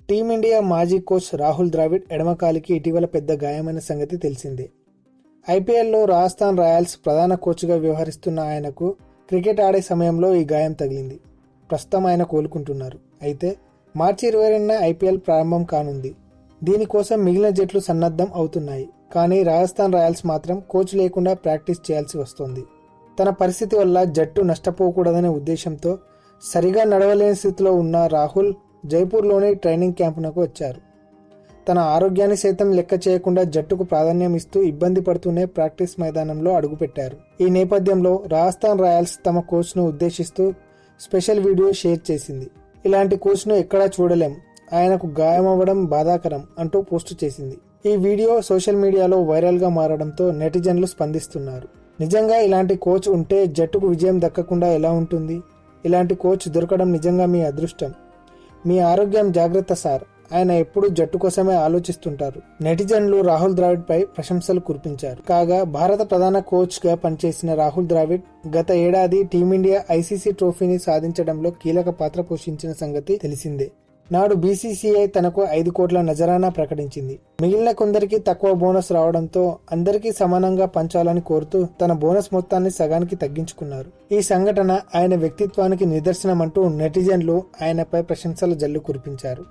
Team India మాజీ coach Rahul Dravid ఎడమకాలికి ఇటీవల పెద్ద గాయమైన సంగతి తెలిసిందే. ఐపీఎల్లో రాజస్థాన్ రాయల్స్ ప్రధాన కోచ్గా వ్యవహరిస్తున్న ఆయనకు క్రికెట్ ఆడే సమయంలో ఈ గాయం తగిలింది. ప్రస్తుతం ఆయన కోలుకుంటున్నారు. అయితే మార్చి 22న ఐపీఎల్ ప్రారంభం కానుంది. దీనికోసం మిగిలిన జట్లు సన్నద్ధం అవుతున్నాయి. కానీ రాజస్థాన్ రాయల్స్ మాత్రం కోచ్ లేకుండా ప్రాక్టీస్ చేయాల్సి వస్తోంది. తన పరిస్థితి వల్ల జట్టు నష్టపోకూడదనే ఉద్దేశంతో సరిగా నడవలేని స్థితిలో ఉన్న రాహుల్ జైపూర్లోని ట్రైనింగ్ క్యాంపునకు వచ్చారు. తన ఆరోగ్యాన్ని సైతం లెక్క చేయకుండా జట్టుకు ప్రాధాన్యం ఇస్తూ ఇబ్బంది పడుతూనే ప్రాక్టీస్ మైదానంలో అడుగుపెట్టారు. ఈ నేపథ్యంలో రాజస్థాన్ రాయల్స్ తమ కోచ్ను ఉద్దేశిస్తూ స్పెషల్ వీడియో షేర్ చేసింది. ఇలాంటి కోచ్ను ఎక్కడా చూడలేం, ఆయనకు గాయమవ్వడం బాధాకరం అంటూ పోస్టు చేసింది. ఈ వీడియో సోషల్ మీడియాలో వైరల్గా మారడంతో నెటిజన్లు స్పందిస్తున్నారు. నిజంగా ఇలాంటి కోచ్ ఉంటే జట్టుకు విజయం దక్కకుండా ఎలా ఉంటుంది? ఇలాంటి కోచ్ దొరకడం నిజంగా మీ అదృష్టం. మీ ఆరోగ్యం జాగ్రత్త సార్, ఆయన ఎప్పుడూ జట్టు కోసమే ఆలోచిస్తుంటారు. నెటిజన్లు రాహుల్ ద్రావిడ్ పై ప్రశంసలు కురిపించారు. కాగా భారత ప్రధాన కోచ్ గా పనిచేసిన రాహుల్ ద్రావిడ్ గత ఏడాది టీమిండియా ఐసీసీ ట్రోఫీని సాధించడంలో కీలక పాత్ర పోషించిన సంగతి తెలిసిందే. నాడు బీసీసీఐ తనకు 5 కోట్ల నజరానా ప్రకటించింది. మిగిలిన కొందరికి తక్కువ బోనస్ రావడంతో అందరికీ సమానంగా పంచాలని కోరుతూ తన బోనస్ మొత్తాన్ని సగానికి తగ్గించుకున్నారు. ఈ సంఘటన ఆయన వ్యక్తిత్వానికి నిదర్శనమంటూ నెటిజన్లు ఆయనపై ప్రశంసల జల్లు కురిపించారు.